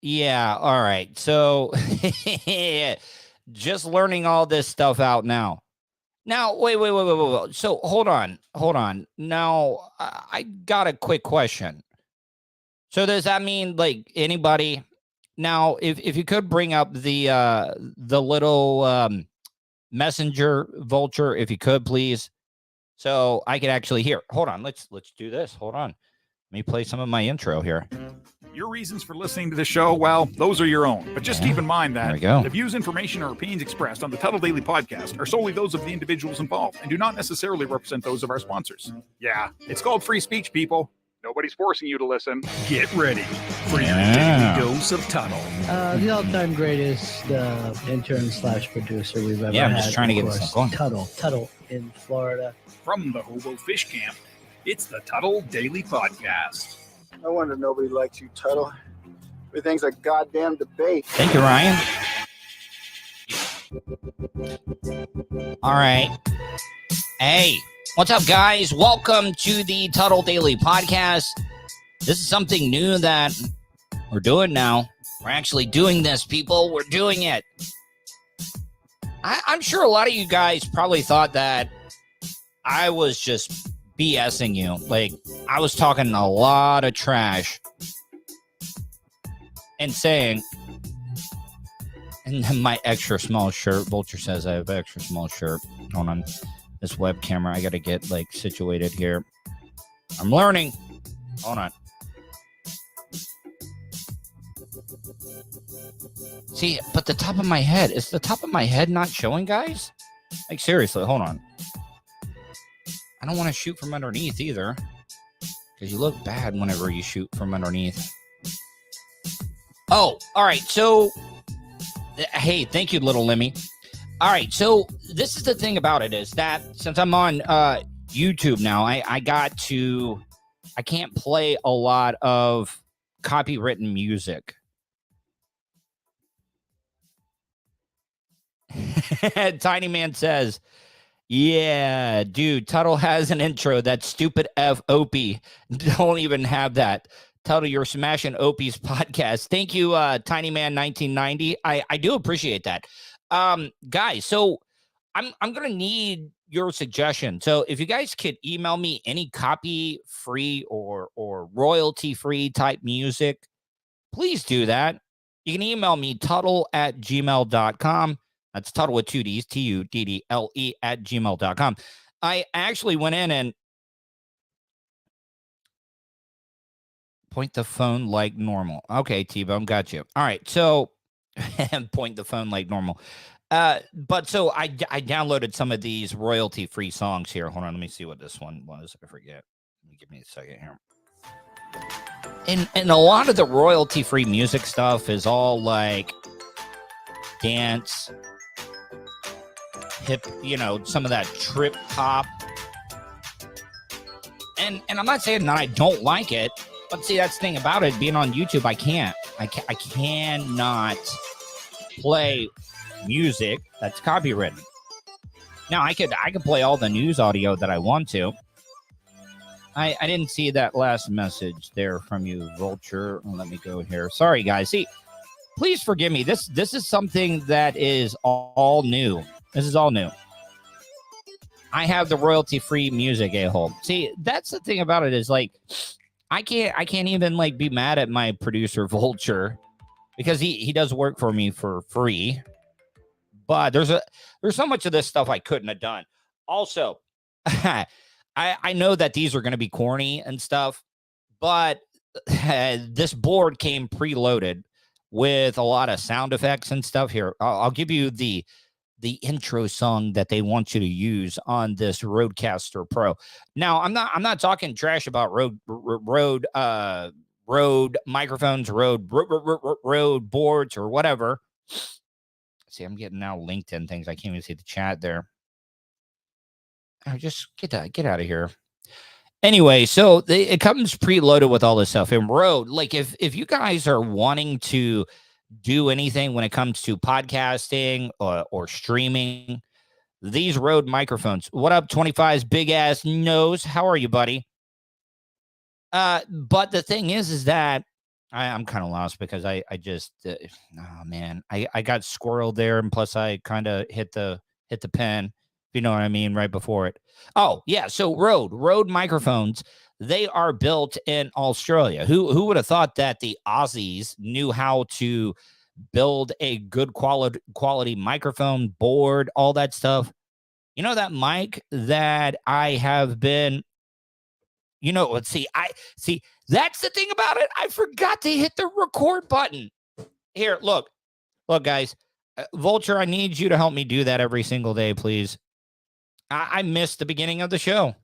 Yeah, all right. So just learning all this stuff out now. Now, wait. So hold on. Now, I got a quick question. So does that mean like anybody? Now, if you could bring up the little messenger vulture, if you could please, so I could actually hear. Hold on, let's do this. Hold on, let me play some of my intro here. Your reasons for listening to the show, well, those are your own. But just keep in mind There that we go. the views, information, or opinions expressed on the Tuddle Daily podcast are solely those of the individuals involved and do not necessarily represent those of our sponsors. Yeah, it's called free speech, people. Nobody's forcing you to listen. Get ready for your daily dose of Tuddle. The all-time greatest intern/producer we've ever had. Yeah, I'm just trying to get of this course, going. Tuddle in Florida. From the Hobo Fish Camp, it's the Tuddle Daily Podcast. No wonder nobody likes you, Tuddle. Everything's a goddamn debate. Thank you, Ryan. All right. Hey, what's up, guys? Welcome to the Tuddle Daily Podcast. This is something new that we're doing now. We're actually doing this, people. We're doing it. I'm sure a lot of you guys probably thought that I was just BSing you. Like, I was talking a lot of trash and saying, and then my extra small shirt, Vulture says I have extra small shirt. Hold on, this web camera, I gotta get like situated here. I'm learning. Hold on. See, but the top of my head, is the top of my head not showing, guys? Like, seriously, hold on. I don't want to shoot from underneath either, because you look bad whenever you shoot from underneath. Oh, all right. So, hey, thank you, little Lemmy. All right. So this is the thing about it is that since I'm on YouTube now, I can't play a lot of copywritten music. Tiny Man says, yeah, dude, Tuddle has an intro. That stupid F Opie. Don't even have that. Tuddle, you're smashing Opie's podcast. Thank you, Tiny Man 1990. I do appreciate that. Guys, so I'm gonna need your suggestion. So if you guys could email me any copy free or royalty free type music, please do that. You can email me tuddle@gmail.com. That's Tuddle with two D's, Tuddle @gmail.com. I actually went in and point the phone like normal. Okay, T-Bone, got you. All right, so point the phone like normal. But so I downloaded some of these royalty-free songs here. Hold on, let me see what this one was. I forget. Give me a second here. And a lot of the royalty-free music stuff is all like dance, hip, some of that trip hop. And I'm not saying that I don't like it, but see, that's the thing about it. Being on YouTube, I cannot play music that's copywritten. Now, I could play all the news audio that I want to. I didn't see that last message there from you, Vulture. Let me go here. Sorry, guys. See, please forgive me. This is something that is all new. This is all new. I have the royalty-free music, a-hole. See, that's the thing about it is like, I can't even like be mad at my producer Vulture because he does work for me for free. But there's so much of this stuff I couldn't have done. Also, I know that these are going to be corny and stuff, but this board came preloaded with a lot of sound effects and stuff. Here, I'll give you the intro song that they want you to use on this Rodecaster Pro. Now, I'm not talking trash about Rode microphones, Rode boards, or whatever. See, I'm getting now LinkedIn things. I can't even see the chat there. Just get out of here. Anyway, so it comes preloaded with all this stuff. And Rode, like if you guys are wanting to do anything when it comes to podcasting or streaming, these Rode microphones. What up, 25's big ass nose? How are you, buddy? But the thing is that I'm kind of lost because I just oh man, I got squirreled there, and plus I kind of hit the pen, if you know what I mean, right before it. Oh yeah, so Rode microphones, they are built in Australia. Who would have thought that the Aussies knew how to build a good quality microphone board, all that stuff. You know, that mic that I have been, let's see, I see, that's the thing about it. I forgot to hit the record button. Here, look, guys. Vulture, I need you to help me do that every single day, please. I missed the beginning of the show.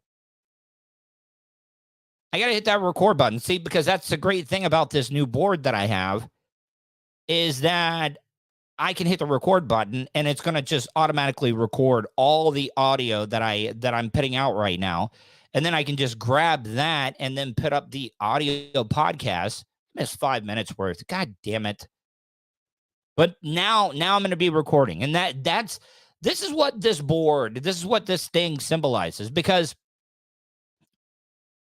I got to hit that record button. See, because that's the great thing about this new board that I have is that I can hit the record button and it's going to just automatically record all the audio that I'm putting out right now. And then I can just grab that and then put up the audio podcast. Missed 5 minutes worth. God damn it. But now I'm going to be recording. And this is what this thing symbolizes, because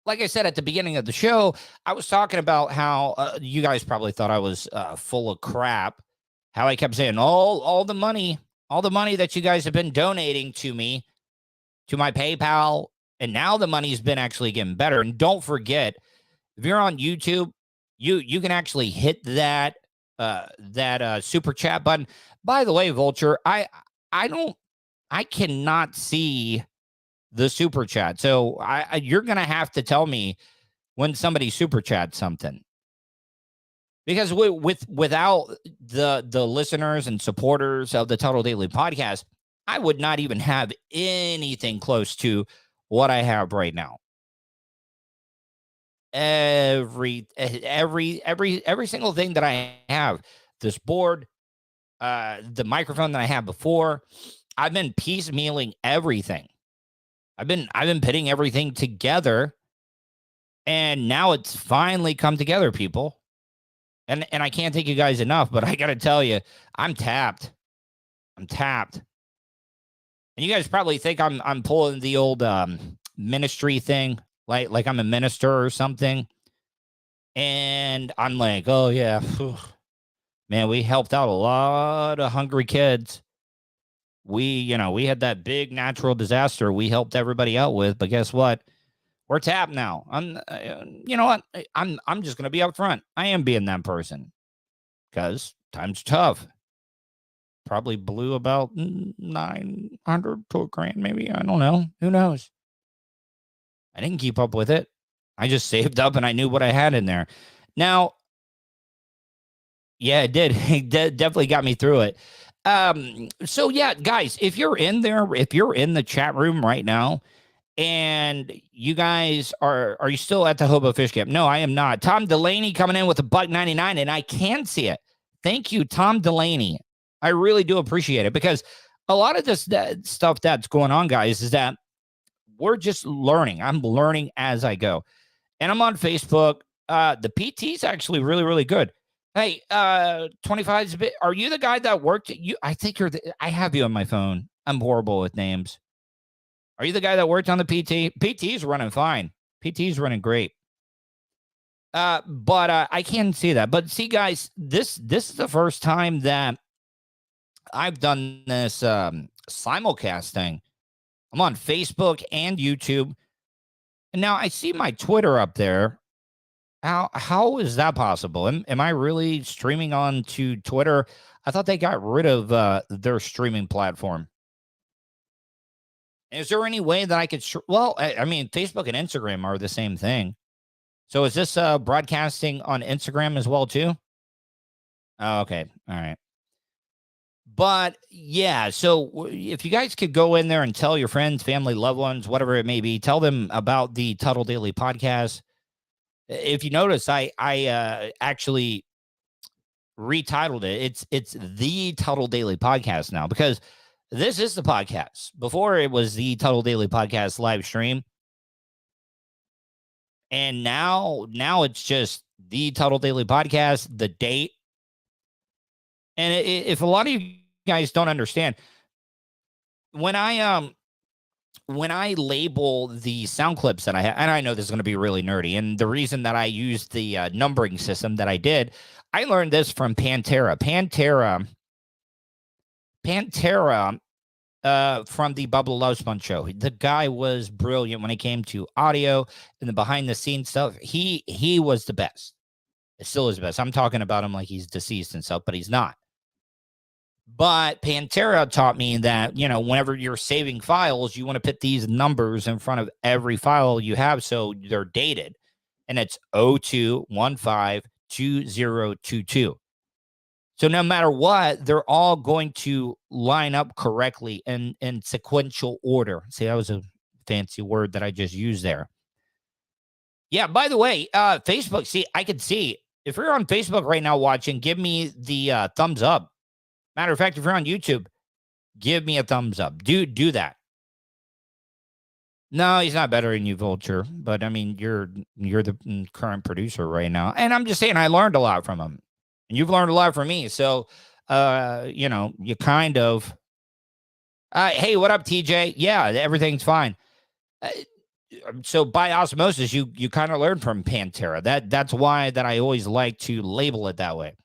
like I said at the beginning of the show, I was talking about how you guys probably thought I was full of crap. How I kept saying all the money that you guys have been donating to me, to my PayPal, and now the money's been actually getting better. And don't forget, if you're on YouTube, you can actually hit that super chat button. By the way, Vulture, I cannot see the super chat, so you're gonna have to tell me when somebody super chats something. Because without the listeners and supporters of the Tuddle Daily Podcast, I would not even have anything close to what I have right now. Every single thing that I have, this board, the microphone that I had before, I've been piecemealing everything. I've been putting everything together, and now it's finally come together, people. And I can't thank you guys enough, but I got to tell you, I'm tapped. And you guys probably think I'm pulling the old ministry thing, like I'm a minister or something. And I'm like, oh yeah, man, we helped out a lot of hungry kids. We had that big natural disaster we helped everybody out with, but guess what? We're tapped now. You know what? I'm just gonna be up front. I am being that person because time's tough. Probably blew about 900 to $1,000, maybe. I don't know. Who knows? I didn't keep up with it. I just saved up and I knew what I had in there. Now, yeah, it did. It definitely got me through it. So yeah, guys, if you're in there, if you're in the chat room right now, and you guys are you still at the Hobo Fish Camp? No, I am not. Tom Delaney coming in with $1.99, and I can see it. Thank you, Tom Delaney. I really do appreciate it, because a lot of this stuff that's going on, guys, is that we're just learning. I'm learning as I go. And I'm on Facebook. The PT's actually really, really good. Hey, 25's a bit. Are you the guy that worked? I think I have you on my phone. I'm horrible with names. Are you the guy that worked on the PT? PT's running fine. PT's running great. But I can see that. But see, guys, this is the first time that I've done this simulcast thing. I'm on Facebook and YouTube. And now I see my Twitter up there. How is that possible? Am I really streaming on to Twitter? I thought they got rid of their streaming platform. Is there any way that I could? Well, I mean, Facebook and Instagram are the same thing. So is this broadcasting on Instagram as well too? Oh, okay, all right. But yeah, so if you guys could go in there and tell your friends, family, loved ones, whatever it may be, tell them about the Tuddle Daily Podcast. If you notice, I actually retitled it. It's the Tuddle Daily Podcast now, because this is the podcast. Before it was the Tuddle Daily Podcast live stream. And now it's just the Tuddle Daily Podcast, the date. And if a lot of you guys don't understand, when I when I label the sound clips that I have, and I know this is going to be really nerdy, and the reason that I used the numbering system that I did, I learned this from Pantera. Pantera from the Bubba Love Sponge show. The guy was brilliant when it came to audio and the behind the scenes stuff. He was the best. It still is the best. I'm talking about him like he's deceased and stuff, but he's not. But Pantera taught me that, you know, whenever you're saving files, you want to put these numbers in front of every file you have so they're dated. And it's 02152022. So no matter what, they're all going to line up correctly in sequential order. See, that was a fancy word that I just used there. Yeah, by the way, Facebook, see, I can see. If you're on Facebook right now watching, give me the thumbs up. Matter of fact, if you're on YouTube, give me a thumbs up. Do that. No, he's not better than you, Vulture. But, I mean, you're the current producer right now. And I'm just saying I learned a lot from him. And you've learned a lot from me. So, you know, you kind of, hey, what up, TJ? Yeah, everything's fine. So by osmosis, you kind of learn from Pantera. That's why that I always like to label it that way.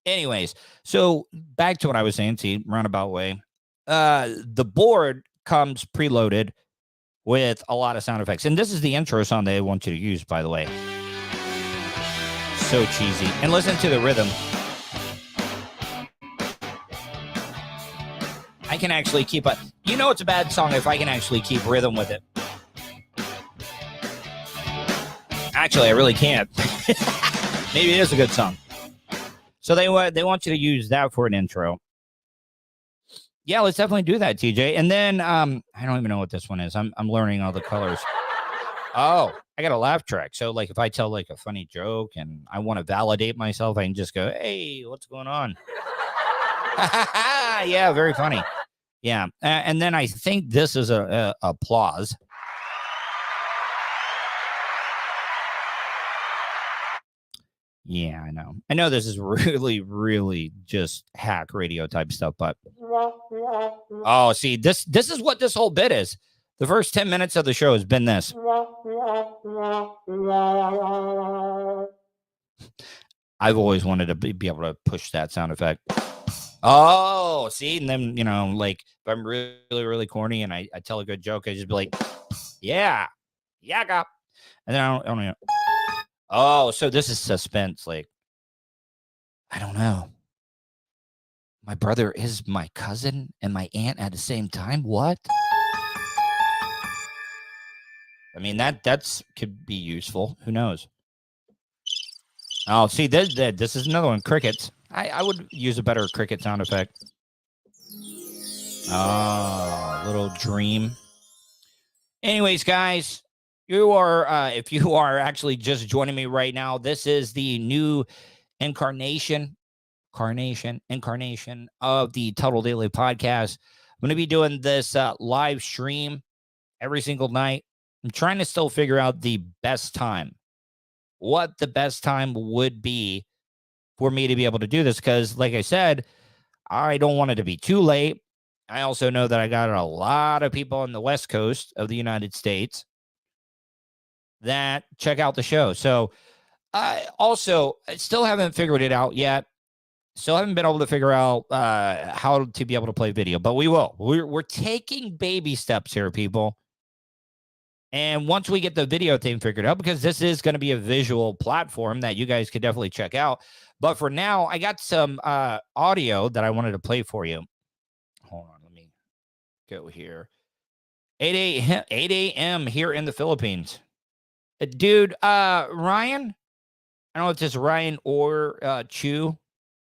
Anyways, so back to what I was saying, see, roundabout way. The board comes preloaded with a lot of sound effects. And this is the intro song they want you to use, by the way. So cheesy. And listen to the rhythm. I can actually keep a... You know it's a bad song if I can actually keep rhythm with it. Actually, I really can't. Maybe it is a good song. So they want you to use that for an intro. Yeah, let's definitely do that, TJ. And then I don't even know what this one is. I'm learning all the colors. Oh, I got a laugh track. So like if I tell like a funny joke and I want to validate myself, I can just go, "Hey, what's going on?" Yeah, very funny. Yeah, and then I think this is a applause. Yeah, I know. I know this is really, really just hack radio type stuff, but oh, see, this is what this whole bit is. The first 10 minutes of the show has been this. I've always wanted to be able to push that sound effect. Oh, see, and then, you know, like if I'm really, really corny and I tell a good joke, I just be like, yeah, yaga. And then I don't know. Oh, so this is suspense. Like, I don't know. My brother is my cousin and my aunt at the same time. What? I mean, that's could be useful. Who knows? Oh, see, this is another one. Crickets. I would use a better cricket sound effect. Oh, little dream. Anyways, guys. You are, if you are actually just joining me right now, this is the new incarnation of the Tuddle Daily Podcast. I'm going to be doing this live stream every single night. I'm trying to still figure out the best time, what the best time would be for me to be able to do this. Because, like I said, I don't want it to be too late. I also know that I got a lot of people on the West Coast of the United States that check out the show. So I still haven't figured it out yet. Still haven't been able to figure out how to be able to play video, but we will. We're taking baby steps here, people. And once we get the video thing figured out, because this is going to be a visual platform that you guys could definitely check out. But for now, I got some audio that I wanted to play for you. Hold on, let me go here. 8 a.m. here in the Philippines. Dude, Ryan, I don't know if it's Ryan or Chew.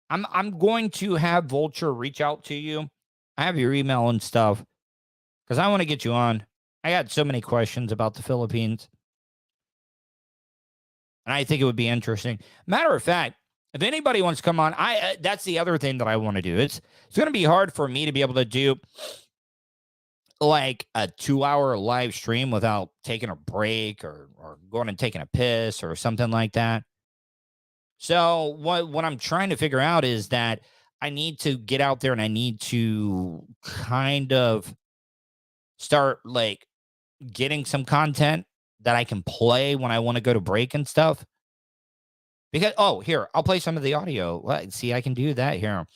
I'm going to have Vulture reach out to you. I have your email and stuff because I want to get you on. I got so many questions about the Philippines, and I think it would be interesting. Matter of fact, if anybody wants to come on, that's the other thing that I want to do. It's going to be hard for me to be able to do like a 2-hour live stream without taking a break or going and taking a piss or something like that. So what I'm trying to figure out is that I need to get out there and I need to kind of start like getting some content that I can play when I want to go to break and stuff. Because, here, I'll play some of the audio. See, I can do that here.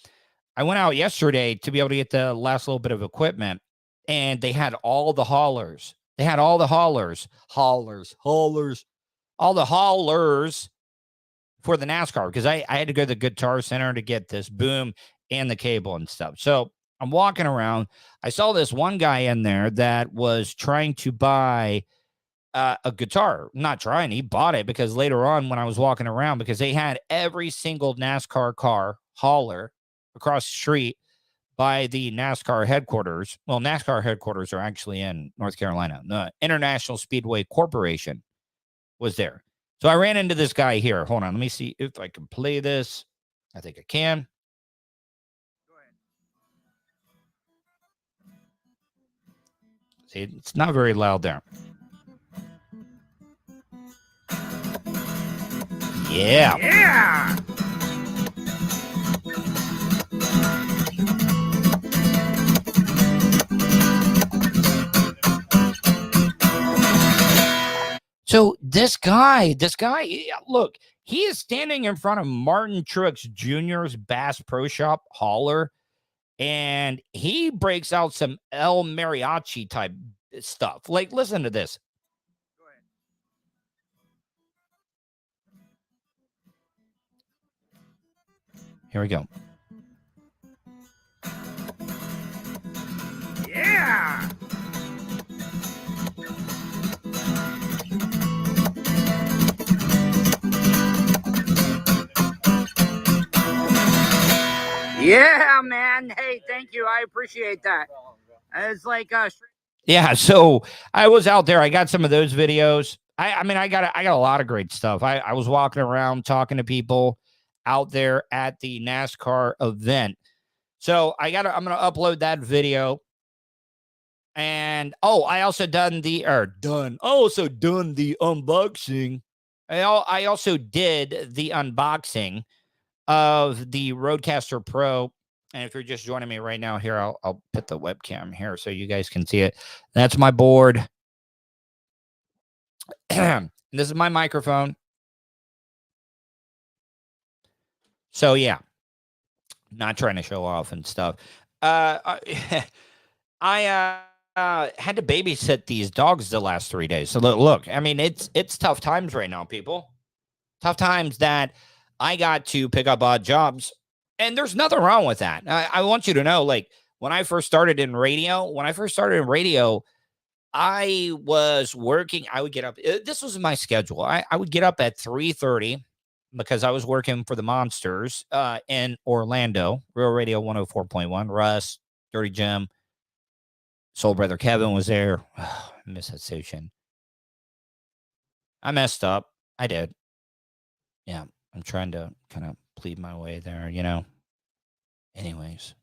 I went out yesterday to be able to get the last little bit of equipment, and they had all the haulers. They had all the haulers all the haulers for the NASCAR, because I had to go to the Guitar Center to get this boom and the cable and stuff. So I'm walking around. I saw this one guy in there that was trying to buy a guitar. Not trying, he bought it, because later on when I was walking around, because they had every single NASCAR car hauler across the street by the NASCAR headquarters. Well, NASCAR headquarters are actually in North Carolina. The International Speedway Corporation was there. So I ran into this guy here. Hold on, let me see if I can play this. I think I can. Go ahead. See, it's not very loud there. Yeah. Yeah. So this guy, look, he is standing in front of Martin Truex Jr.'s Bass Pro Shop hauler, and he breaks out some El Mariachi type stuff. Like, listen to this. Go ahead. Here we go. Yeah. Yeah, man. Hey, thank you. I appreciate that. It's like yeah, so I was out there. I got some of those videos. I mean, I got a lot of great stuff. I was walking around talking to people out there at the NASCAR event. So I'm gonna upload that video. And I also done the unboxing. I also did the unboxing of the Roadcaster Pro. And if you're just joining me right now here, I'll put the webcam here so you guys can see it. That's my board. This is my microphone. So yeah, not trying to show off and stuff. I had to babysit these dogs the last 3 days. So look, I mean, it's tough times right now, people. Tough times that I got to pick up odd jobs. And there's nothing wrong with that. I want you to know, like, when I first started in radio, I was working. I would get up. This was my schedule. I would get up at 3:30 because I was working for the Monsters in Orlando, Real Radio 104.1. Russ, Dirty Jim, Soul Brother Kevin was there. Oh, I miss that station. I messed up. I did. Yeah, I'm trying to kind of plead my way there, Anyways.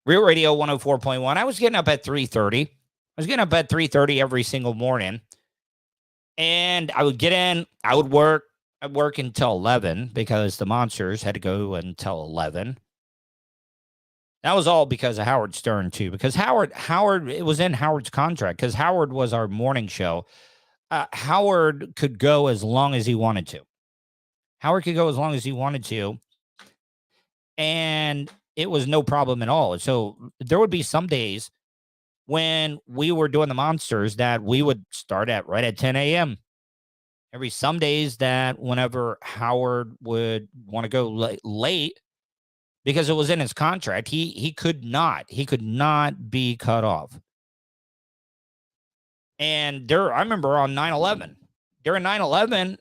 Real Radio 104.1. I was getting up at 3:30. I was getting up at 3:30 every single morning. And I would get in. I would work. I'd work until 11 because the Monsters had to go until 11. That was all because of Howard Stern, too. Because Howard, it was in Howard's contract. Because Howard was our morning show. Howard could go as long as he wanted to. And it was no problem at all. So there would be some days when we were doing the Monsters that we would start right at 10 a.m. Some days that whenever Howard would want to go late, because it was in his contract, he could not be cut off. And I remember on 9/11, during 9/11,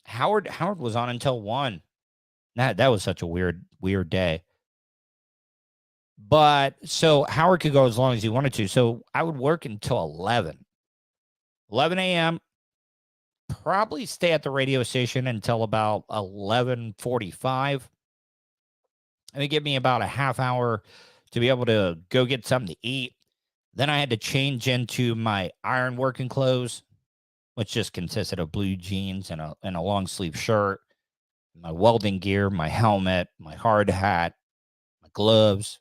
Howard was on until 1. That was such a weird day. But so Howard could go as long as he wanted to. So I would work until 11 a.m. Probably stay at the radio station until about 11:45. It would give me about a half hour to be able to go get something to eat. Then I had to change into my iron working clothes, which just consisted of blue jeans and a long sleeve shirt, my welding gear, my helmet, my hard hat, my gloves,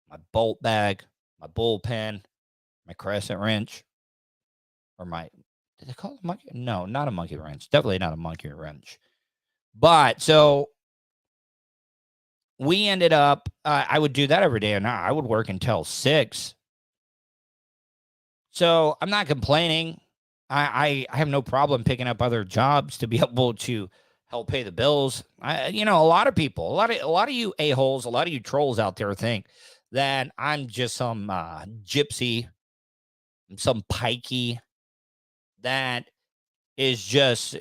my bolt bag, my bullpen, my crescent wrench, or my, did they call it a monkey? No, not a monkey wrench. Definitely not a monkey wrench. But so we ended up, I would do that every day, and I would work until 6. So I'm not complaining. I have no problem picking up other jobs to be able to help pay the bills. A lot of people, a lot of you a-holes, a lot of you trolls out there think that I'm just some gypsy, some pikey that is just,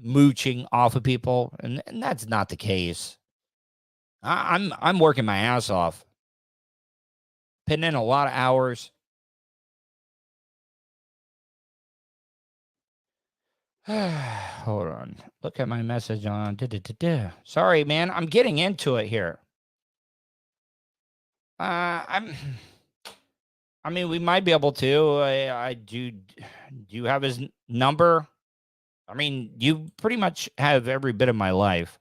mooching off of people. And that's not the case. I'm working my ass off, putting in a lot of hours. Hold on. Look at my message on. Sorry, man. I'm getting into it here. I mean, we might be able to. I do. Do you have his number? I mean, you pretty much have every bit of my life.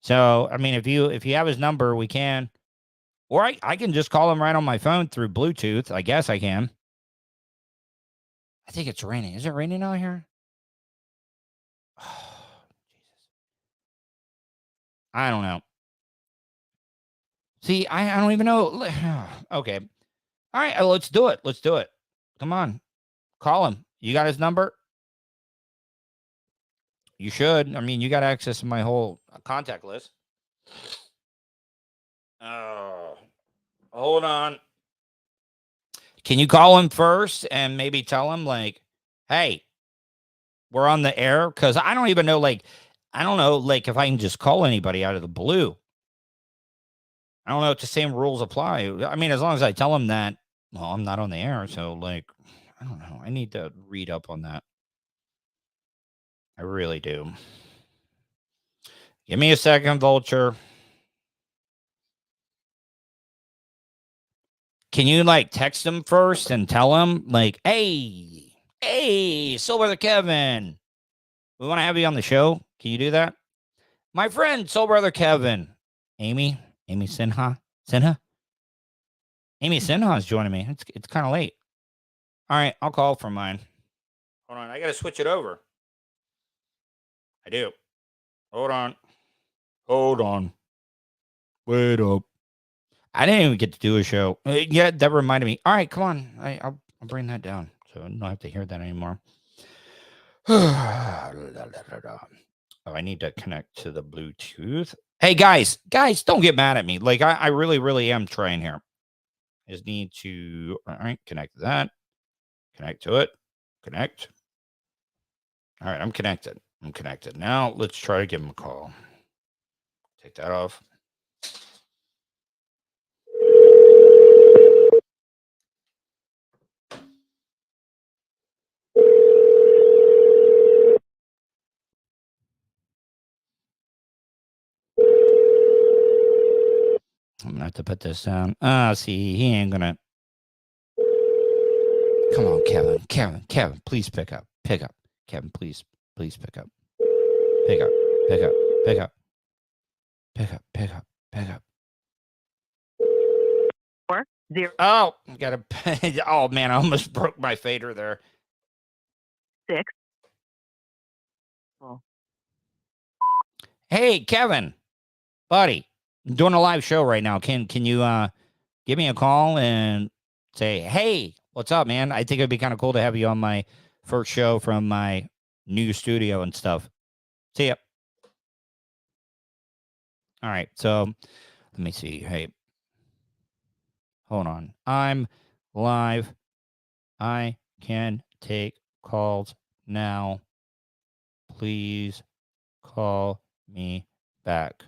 So, I mean, if you have his number, we can. Or I can just call him right on my phone through Bluetooth. I guess I can. I think it's raining. Is it raining out here? Oh, Jesus. I don't know. See, I don't even know. Okay. All right, let's do it. Let's do it. Come on. Call him. You got his number? You should. I mean, you got access to my whole contact list. Oh, hold on. Can you call him first and maybe tell him, like, hey, we're on the air? Because I don't even know, like, I don't know, like, if I can just call anybody out of the blue. I don't know if the same rules apply. I mean, as long as I tell him that, well, I'm not on the air. So, like, I don't know. I need to read up on that. I really do. Give me a second, Vulture. Can you, like, text him first and tell him, like, hey, Soul Brother Kevin, we want to have you on the show. Can you do that? My friend, Soul Brother Kevin. Amy Sinha? Amy Sinha is joining me. It's kind of late. All right, I'll call for mine. Hold on, I got to switch it over. I do. Hold on. Wait up. I didn't even get to do a show. Yeah, that reminded me. All right, come on. I'll bring that down so I don't have to hear that anymore. Oh, I need to connect to the Bluetooth. Hey, guys, don't get mad at me. Like, I really, really am trying here. I just need to, all right, connect to that. Connect to it. Connect. All right, I'm connected. Now, let's try to give him a call. Take that off. I'm gonna have to put this down. See, he ain't gonna. Come on, Kevin, please pick up. Kevin, please pick up. Pick up. 4-0. Oh, gotta. Oh man, I almost broke my fader there. 6. Hey, Kevin, buddy, I'm doing a live show right now. Can you give me a call and say, hey, what's up, man? I think it'd be kind of cool to have you on my first show from my new studio and stuff. See ya. All right, so let me see. Hey, hold on. I'm live. I can take calls now. Please call me back.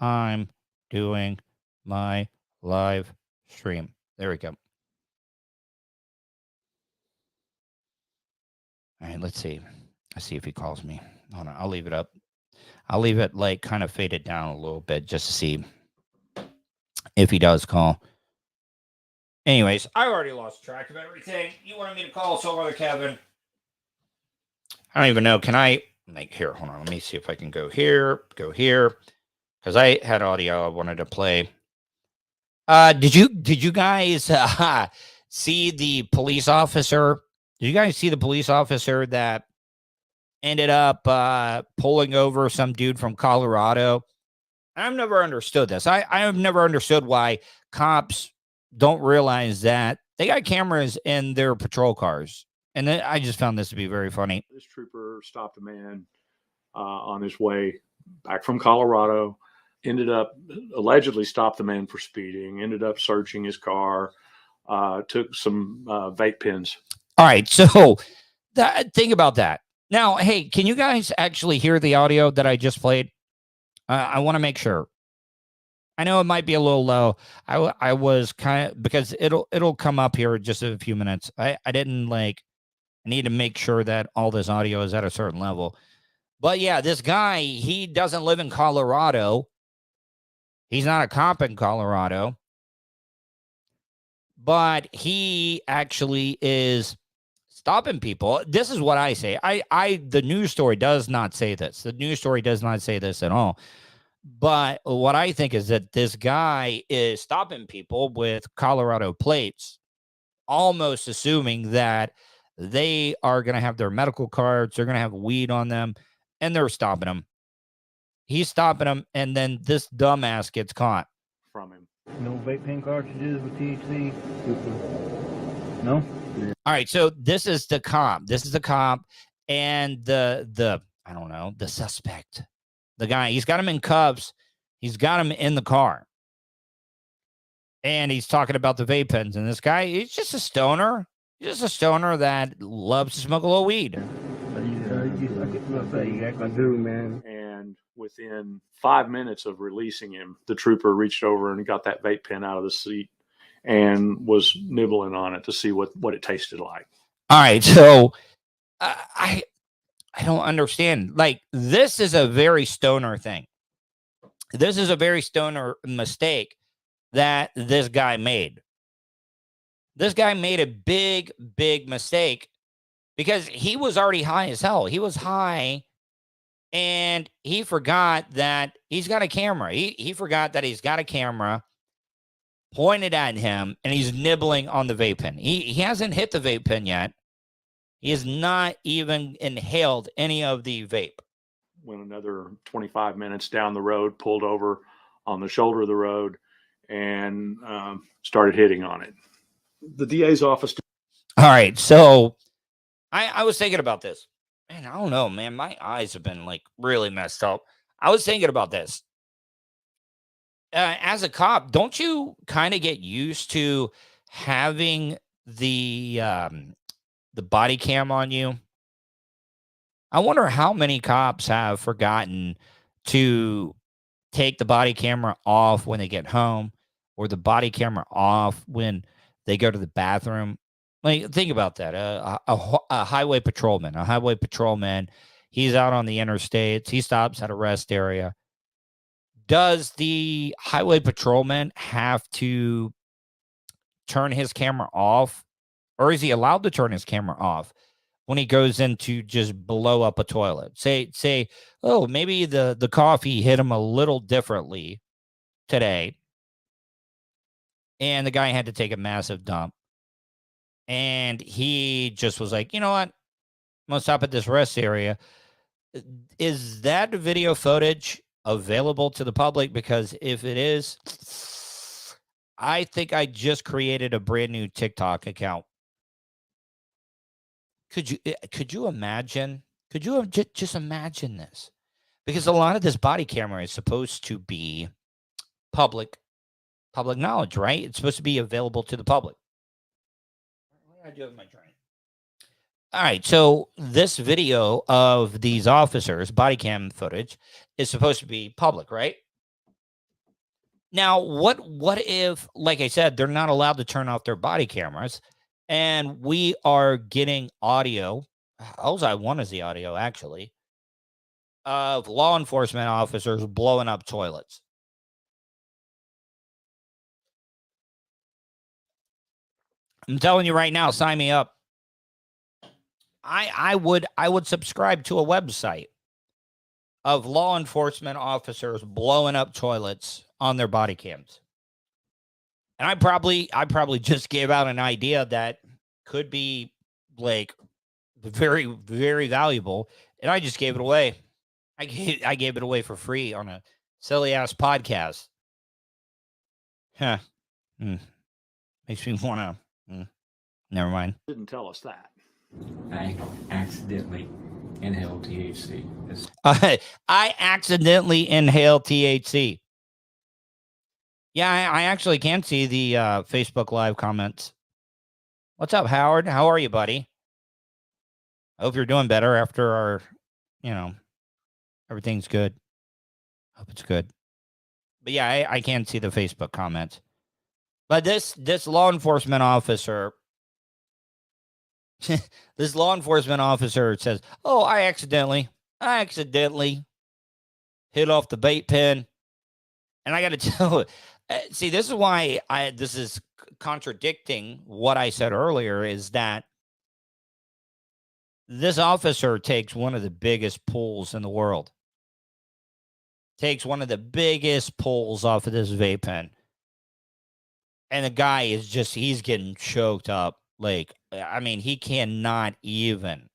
I'm doing my live stream. There we go. All right, let's see. Let's see if he calls me. Hold on, I'll leave it up. I'll leave it like kind of faded down a little bit just to see if he does call. Anyways, I already lost track of everything. You wanted me to call Soul Brother Kevin. I don't even know. Can I make here? Hold on. Let me see if I can go here. Because I had audio I wanted to play. Did you guys see the police officer? Did you guys see the police officer that ended up pulling over some dude from Colorado? I've never understood this. I have never understood why cops don't realize that they got cameras in their patrol cars. And I just found this to be very funny. This trooper stopped a man on his way back from Colorado, allegedly stopped the man for speeding, ended up searching his car, took some vape pens. All right. So think about that. Now, hey, can you guys actually hear the audio that I just played? I want to make sure. I know it might be a little low. I was kind of, because it'll come up here in just a few minutes. I didn't I need to make sure that all this audio is at a certain level. But yeah, this guy, he doesn't live in Colorado. He's not a cop in Colorado. But he actually is stopping people. This is what I say. The news story does not say this. The news story does not say this at all. But what I think is that this guy is stopping people with Colorado plates, almost assuming that they are going to have their medical cards, they're going to have weed on them, and they're stopping them. He's stopping them, and then this dumbass gets caught. From him. No vape pen cartridges with THC? No? All right, so this is the cop. This is the cop, and the I don't know, the suspect. The guy, he's got him in cuffs. He's got him in the car. And he's talking about the vape pens. And this guy, he's just a stoner. He's just a stoner that loves to smoke a little weed. And within 5 minutes of releasing him, the trooper reached over and got that vape pen out of the seat and was nibbling on it to see what it tasted like. All right, so I don't understand. This is a very stoner thing. This is a very stoner mistake that this guy made. This guy made a big, big mistake because he was already high as hell. He was high, and he forgot that he's got a camera. He forgot that he's got a camera pointed at him, and he's nibbling on the vape pen. He hasn't hit the vape pen yet. He has not even inhaled any of the vape. Went another 25 minutes down the road, pulled over on the shoulder of the road, and started hitting on it. The DA's office. All right, so I was thinking about this. Man, I don't know, man. My eyes have been really messed up. I was thinking about this. As a cop, don't you kind of get used to having the body cam on you? I wonder how many cops have forgotten to take the body camera off when they get home, or the body camera off when they go to the bathroom. Think about that. A highway patrolman, he's out on the interstates. He stops at a rest area. Does the highway patrolman have to turn his camera off? Or is he allowed to turn his camera off when he goes in to just blow up a toilet? Say, oh, maybe the coffee hit him a little differently today, and the guy had to take a massive dump. And he just was like, you know what? I'm going to stop at this rest area. Is that video footage available to the public? Because if it is, I think I just created a brand new TikTok account. Could you imagine? Could you just imagine this? Because a lot of this body camera is supposed to be public knowledge, right? It's supposed to be available to the public. What did I do with my train? All right, so this video of these officers' body cam footage is supposed to be public, right? Now, what if, like I said, they're not allowed to turn off their body cameras, and we are getting audio? All I want is the audio, actually, of law enforcement officers blowing up toilets. I'm telling you right now, sign me up. I would subscribe to a website of law enforcement officers blowing up toilets on their body cams. And I probably just gave out an idea that could be like very, very valuable, and I just gave it away. I gave it away for free on a silly ass podcast. Huh. Makes me want to. Never mind. Didn't tell us that. I accidentally inhaled THC. I accidentally inhaled THC. Yeah, I actually can see the Facebook Live comments. What's up, Howard? How are you, buddy? I hope you're doing better after our, everything's good. Hope it's good. But yeah, I can see the Facebook comments. But this law enforcement officer, this law enforcement officer says, "Oh, I accidentally hit off the vape pen," and I got to tell you, see, this is why this is contradicting what I said earlier. Is that this officer takes one of the biggest pulls in the world. Takes one of the biggest pulls off of this vape pen. And the guy is he's getting choked up. Like, I mean, he cannot even,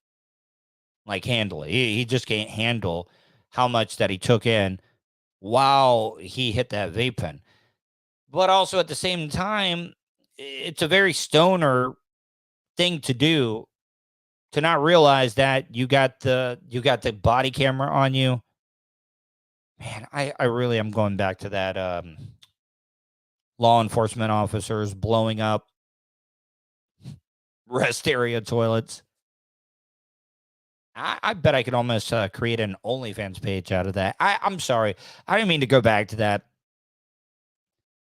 handle it. He just can't handle how much that he took in while he hit that vape pen. But also at the same time, it's a very stoner thing to do, to not realize that you got the body camera on you. Man, I really am going back to that law enforcement officers blowing up rest area toilets. I bet I could almost create an OnlyFans page out of that. I'm sorry. I didn't mean to go back to that.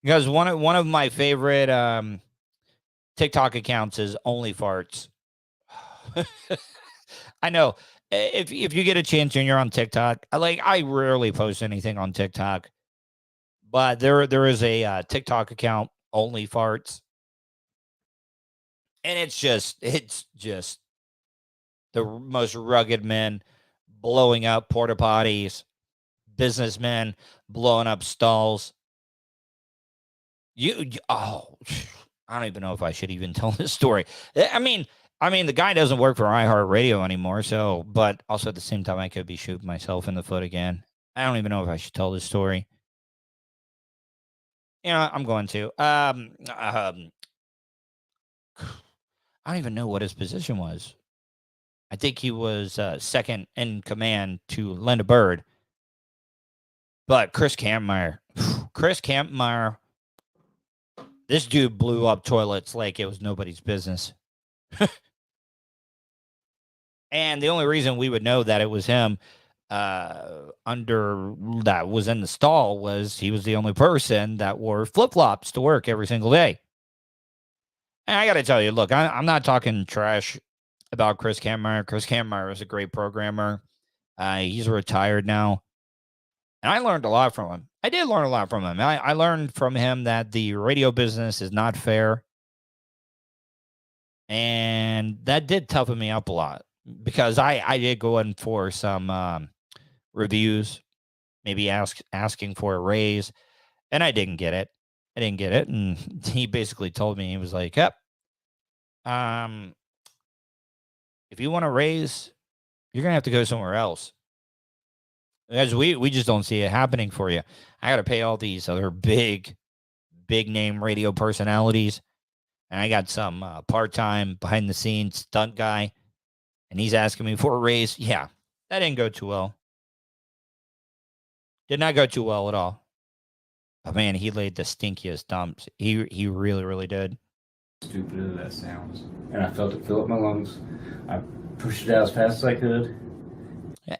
Because one of my favorite TikTok accounts is Only Farts. I know. If you get a chance and you're on TikTok, I rarely post anything on TikTok. But there is a TikTok account, Only Farts. And it's just the most rugged men blowing up porta potties, businessmen blowing up stalls. I don't even know if I should even tell this story. I mean, the guy doesn't work for iHeartRadio anymore, so, but also at the same time, I could be shooting myself in the foot again. I don't even know if I should tell this story. I'm going to. I don't even know what his position was. I think he was second in command to Linda Bird. But Chris Kampmeyer, this dude blew up toilets like it was nobody's business. And the only reason we would know that it was him under that was in the stall was he was the only person that wore flip-flops to work every single day. And I got to tell you, look, I'm not talking trash about Chris Kampmeyer. Chris Kampmeyer is a great programmer. He's retired now. And I learned a lot from him. I did learn a lot from him. I learned from him that the radio business is not fair. And that did toughen me up a lot. Because I did go in for some reviews, maybe asking for a raise, and I didn't get it. And he basically told me, he was like, "Yep, if you want a raise, you're gonna have to go somewhere else, because we just don't see it happening for you. I got to pay all these other big name radio personalities, and I got some part-time behind the scenes stunt guy." And he's asking me for a raise. Yeah, that didn't go too well. Did not go too well at all. But man, he laid the stinkiest dumps. He really, really did. Stupid as that sounds. And I felt it fill up my lungs. I pushed it out as fast as I could.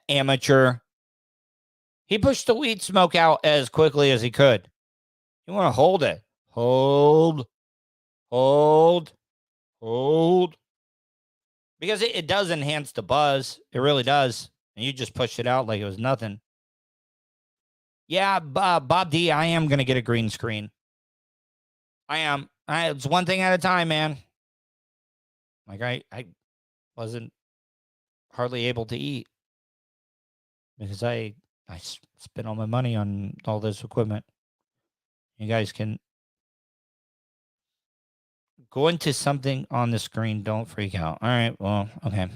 Amateur. He pushed the weed smoke out as quickly as he could. You want to hold it. Hold. Because it does enhance the buzz. It really does. And you just pushed it out like it was nothing. Yeah, Bob D, I am going to get a green screen. I am. It's one thing at a time, man. Like, I wasn't hardly able to eat. Because I spent all my money on all this equipment. You guys can Go into something on the screen. Don't freak out. All right. Well, okay.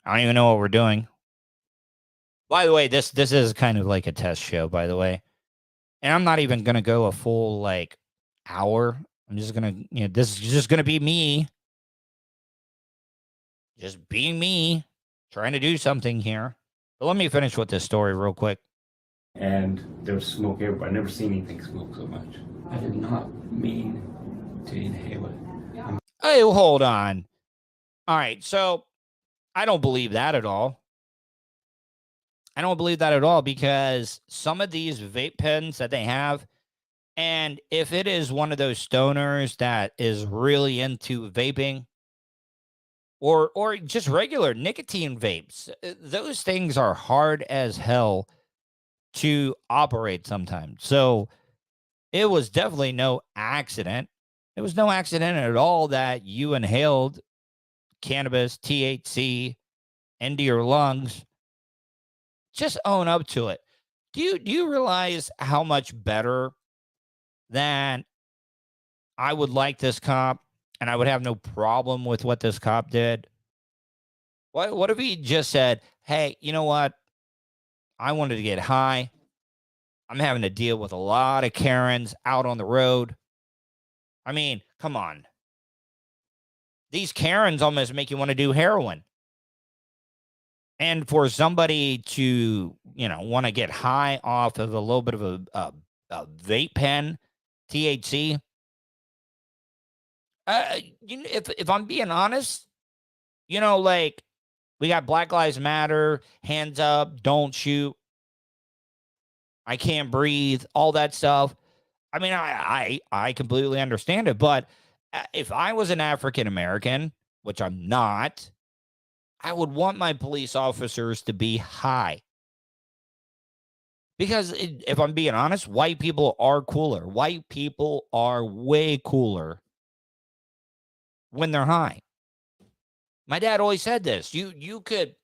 I don't even know what we're doing. By the way, this is kind of like a test show, by the way. And I'm not even going to go a full, like, hour. I'm just going to, this is just going to be me. Just being me, trying to do something here. But let me finish with this story real quick. And there was smoke everywhere. I never seen anything smoke so much. I did not mean to inhale it. Hey, hold on. All right, so I don't believe that at all. I don't believe that at all because some of these vape pens that they have, and if it is one of those stoners that is really into vaping or just regular nicotine vapes, those things are hard as hell to operate sometimes. So it was definitely no accident. It was no accident at all that you inhaled cannabis, THC into your lungs. Just own up to it. Do you realize how much better than I would like this cop and I would have no problem with what this cop did? What if he just said, hey, you know what? I wanted to get high. I'm having to deal with a lot of Karens out on the road. I mean, come on. These Karens almost make you want to do heroin. And for somebody to, want to get high off of a little bit of a vape pen, THC, if I'm being honest, like we got Black Lives Matter, hands up, don't shoot, I can't breathe, all that stuff. I mean, I completely understand it. But if I was an African American, which I'm not, I would want my police officers to be high. Because if I'm being honest, white people are cooler. White people are way cooler when they're high. My dad always said this. You could,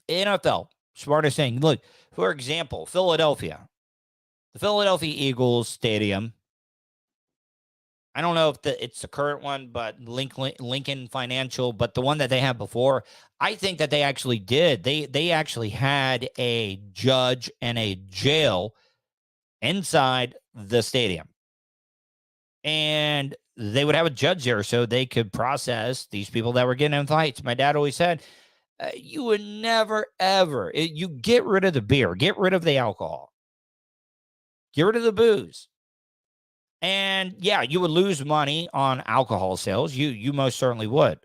NFL, smartest thing. Look, for example, Philadelphia. The Philadelphia Eagles Stadium. I don't know if it's the current one, but Lincoln Financial, but the one that they had before, I think that they actually did. They actually had a judge and a jail inside the stadium. And they would have a judge there so they could process these people that were getting in fights. My dad always said, you would never, ever, you get rid of the beer, get rid of the alcohol, get rid of the booze. And yeah, you would lose money on alcohol sales. You most certainly would.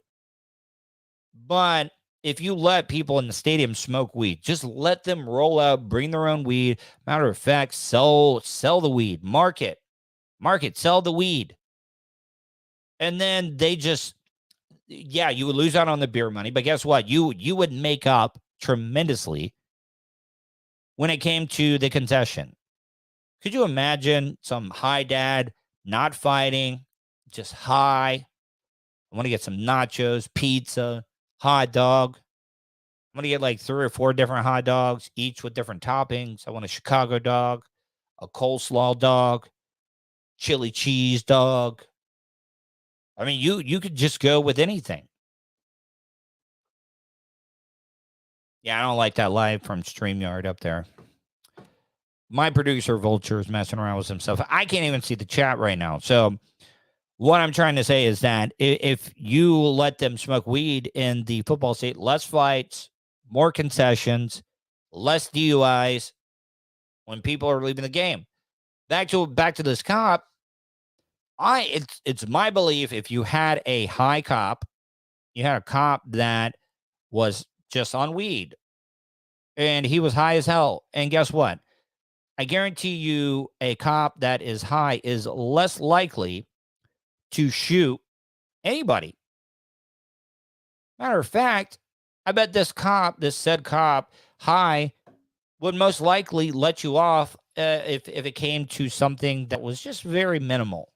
But if you let people in the stadium smoke weed, just let them roll out, bring their own weed. Matter of fact, sell the weed, market, sell the weed. And then they just, you would lose out on the beer money. But guess what? You would make up tremendously when it came to the concession. Could you imagine some high dad not fighting, just high? I want to get some nachos, pizza, hot dog. I'm going to get like 3 or 4 different hot dogs, each with different toppings. I want a Chicago dog, a coleslaw dog, chili cheese dog. I mean, you could just go with anything. Yeah, I don't like that live from StreamYard up there. My producer, Vulture, is messing around with himself. I can't even see the chat right now. So what I'm trying to say is that if you let them smoke weed in the football state, less fights, more concessions, less DUIs when people are leaving the game. Back to this cop. It's my belief if you had a high cop, you had a cop that was just on weed and he was high as hell. And guess what? I guarantee you a cop that is high is less likely to shoot anybody. Matter of fact, I bet this said cop, high, would most likely let you off if it came to something that was just very minimal.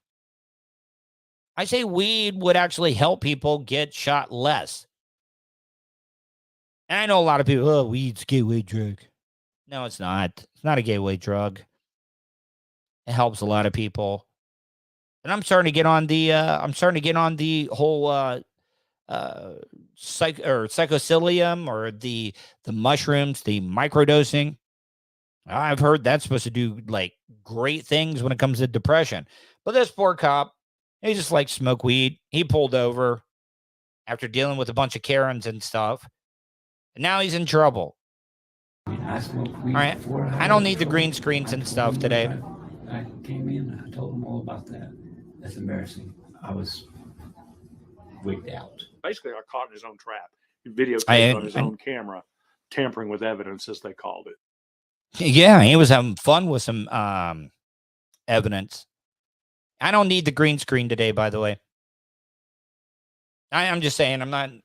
I say weed would actually help people get shot less. And I know a lot of people, weed's a gateway drug. No, it's not. It's not a gateway drug. It helps a lot of people. And I'm starting to get on the whole psychosilium or the mushrooms, the microdosing. I've heard that's supposed to do like great things when it comes to depression. But this poor cop, he just like smoke weed. He pulled over after dealing with a bunch of Karens and stuff. And now he's in trouble. I mean, I smoked weed All right. before I don't need the green screens and stuff today. I came in, I told them all about that. That's embarrassing. I was wigged out. Basically, got caught in his own trap. He videotaped on his own camera, tampering with evidence, as they called it. Yeah, he was having fun with some evidence. I don't need the green screen today, by the way. I'm just saying, I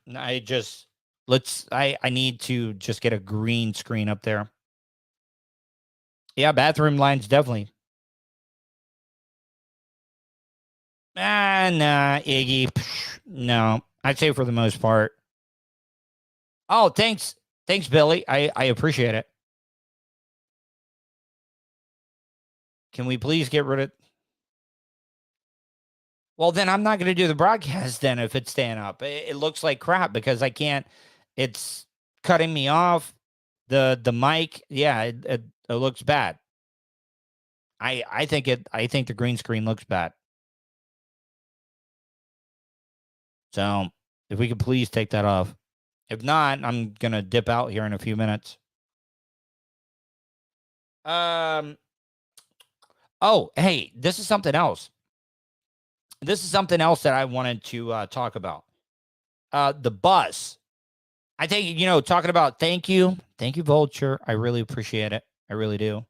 need to just get a green screen up there. Yeah, bathroom lines, definitely. Nah, Iggy. No, I'd say for the most part. Oh, thanks. Thanks, Billy. I appreciate it. Can we please get rid of... Well, then I'm not going to do the broadcast then if it's staying up. It looks like crap because I can't... It's cutting me off. The mic, yeah, it looks bad. I think the green screen looks bad. So if we could please take that off. If not, I'm going to dip out here in a few minutes. Oh, hey, this is something else. This is something else that I wanted to talk about. The bus. I think, talking about thank you, Vulture. I really appreciate it. I really do.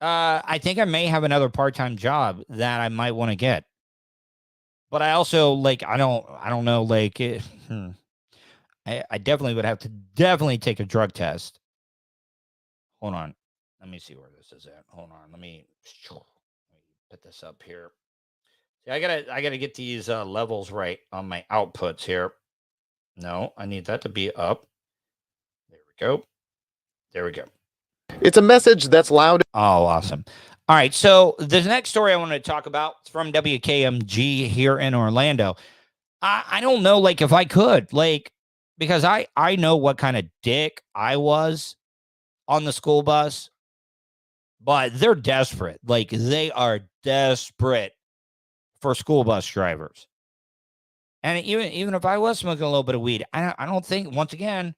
I think I may have another part-time job that I might want to get. But I also I don't know, I definitely would have to take a drug test. Hold on. Let me see where this is at. Hold on. Let me put this up here. See, I gotta get these levels right on my outputs here. No, I need that to be up. There we go. There we go. It's a message that's loud. Oh, awesome. All right. So the next story I want to talk about is from WKMG here in Orlando. I don't know, if I could, because I know what kind of dick I was on the school bus, but they're desperate. They are desperate for school bus drivers. And even if I was smoking a little bit of weed, I don't think, once again,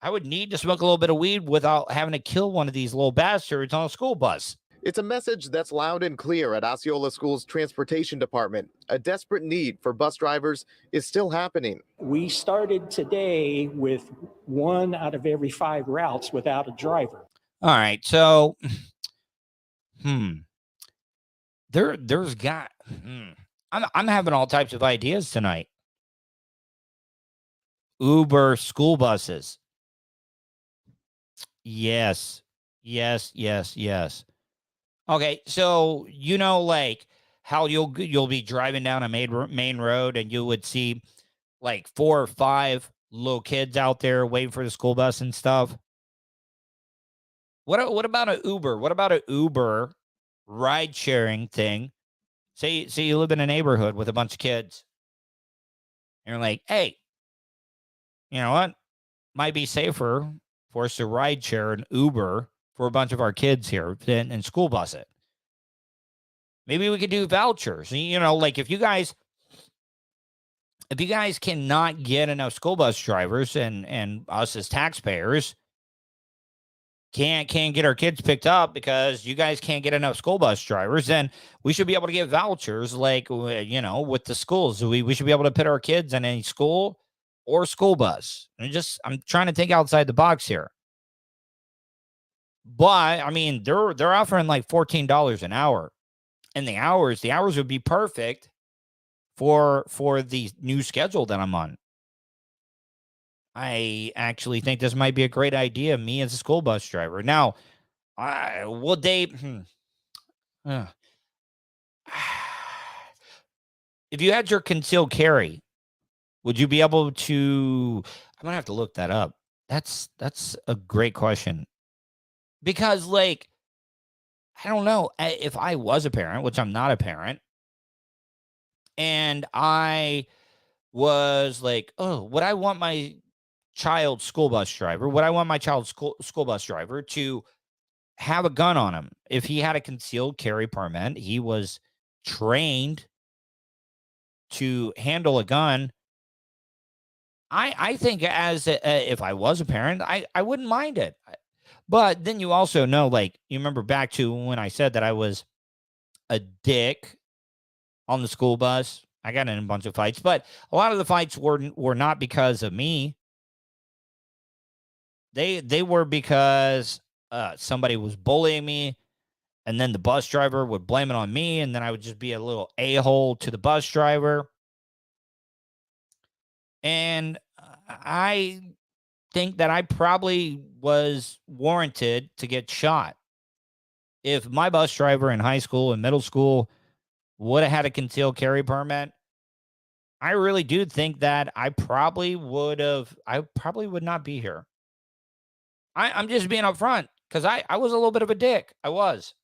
I would need to smoke a little bit of weed without having to kill one of these little bastards on a school bus. It's a message that's loud and clear at Osceola School's transportation department. A desperate need for bus drivers is still happening. We started today with 1 out of every 5 routes without a driver. All right. So, there's got, I'm having all types of ideas tonight. Uber school buses. Yes. Okay, so how you'll be driving down a main road and you would see 4 or 5 little kids out there waiting for the school bus and stuff. What about an Uber? What about an Uber ride sharing thing? Say you live in a neighborhood with a bunch of kids. And you're like, hey, you know what? Might be safer for us to ride share an Uber for a bunch of our kids here and school bus it. Maybe we could do vouchers. If you guys cannot get enough school bus drivers and us as taxpayers can't get our kids picked up because you guys can't get enough school bus drivers, then we should be able to get vouchers with the schools. We should be able to put our kids in any school or school bus. I'm trying to think outside the box here. But they're offering $14 an hour. And the hours would be perfect for the new schedule that I'm on. I actually think this might be a great idea, me as a school bus driver. Now, would they... if you had your concealed carry, would you be able to... I'm going to have to look that up. That's a great question. Because, I don't know if I was a parent, which I'm not a parent, and I was like, oh, would I want my child's school bus driver? Would I want my child's school bus driver to have a gun on him? If he had a concealed carry permit, he was trained to handle a gun. I think if I was a parent, I wouldn't mind it. But then you also know, like, you remember back to when I said that I was a dick on the school bus. I got in a bunch of fights, but a lot of the fights were not because of me. They were because somebody was bullying me, and then the bus driver would blame it on me, and then I would just be a little a-hole to the bus driver. And I think that I probably was warranted to get shot. If my bus driver in high school and middle school would have had a concealed carry permit, I really do think that I probably would not be here. I'm just being upfront because I was a little bit of a dick. I was.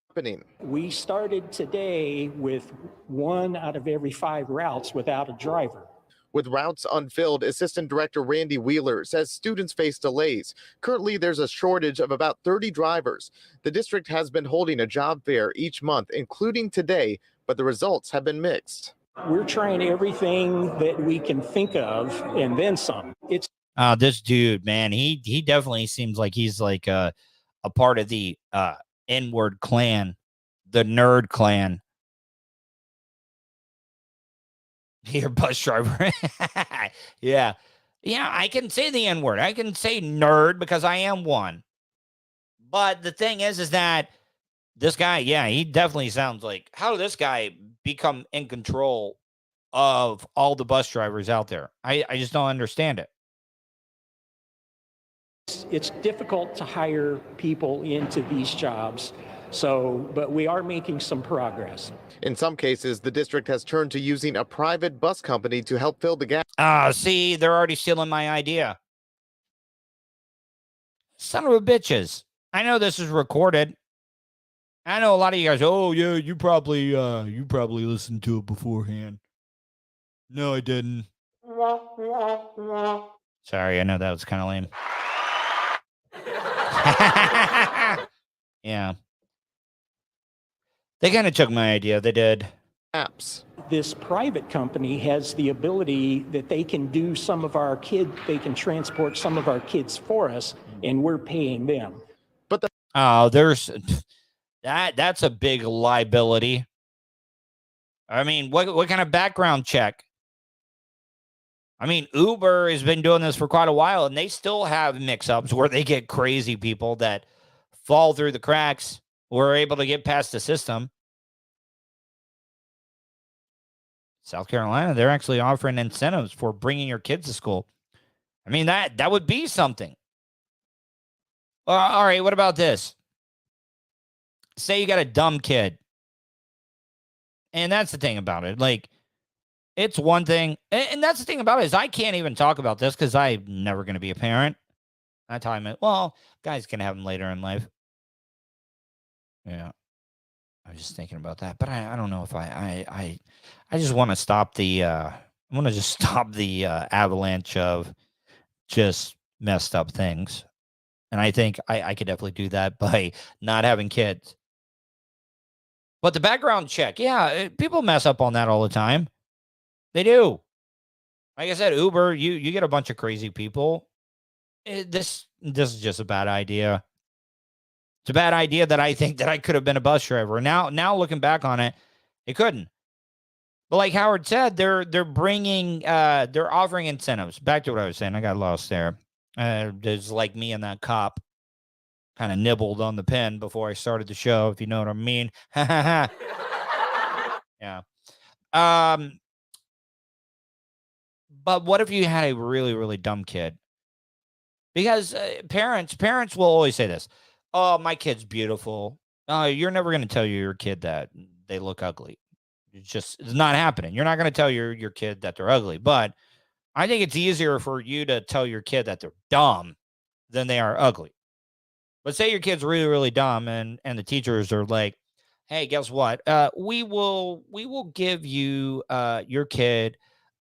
We started today with 1 out of every 5 routes without a driver. With routes unfilled, Assistant Director Randy Wheeler says students face delays. Currently, there's a shortage of about 30 drivers. The district has been holding a job fair each month, including today, but the results have been mixed. We're trying everything that we can think of and then some. It's this dude, man, he definitely seems like he's like a part of the N-word clan, the nerd clan. Your bus driver. Yeah. Yeah, I can say the N-word. I can say nerd because I am one. But the thing is that this guy, yeah, he definitely sounds like, how did this guy become in control of all the bus drivers out there? I just don't understand it. It's difficult to hire people into these jobs. But we are making some progress. In some cases, the district has turned to using a private bus company to help fill the gap. See, they're already stealing my idea. Son of a bitches. I know this is recorded. I know a lot of you guys, oh yeah, you probably listened to it beforehand. No, I didn't. Sorry, I know that was kind of lame. Yeah. They kind of took my idea. They did. Apps. This private company has the ability that they can do they can transport some of our kids for us, and we're paying them. But there's that's a big liability. I mean, what kind of background check? I mean, Uber has been doing this for quite a while, and they still have mix-ups where they get crazy people that fall through the cracks or are able to get past the system. South Carolina, they're actually offering incentives for bringing your kids to school. I mean, that would be something. All right, what about this? Say you got a dumb kid. And that's the thing about it. Like, it's one thing. And that's the thing about it is I can't even talk about this because I'm never going to be a parent. That time, well, guys can have them later in life. Yeah. I was just thinking about that, but I don't know if I just want to stop the avalanche of just messed up things. And I think I could definitely do that by not having kids. But the background check, yeah, people mess up on that all the time. They do. Like I said, Uber, you get a bunch of crazy people. This is just a bad idea. It's a bad idea that I think that I could have been a bus driver. Now looking back on it, it couldn't. But like Howard said, they're offering incentives. Back to what I was saying, I got lost there. There's like me and that cop kind of nibbled on the pen before I started the show, if you know what I mean. Yeah. But what if you had a really, really dumb kid? Because parents will always say this. Oh, my kid's beautiful. You're never going to tell your kid that they look ugly. It's not happening. You're not going to tell your kid that they're ugly. But I think it's easier for you to tell your kid that they're dumb than they are ugly. But say your kid's really, really dumb and the teachers are like, hey, guess what? We will give you your kid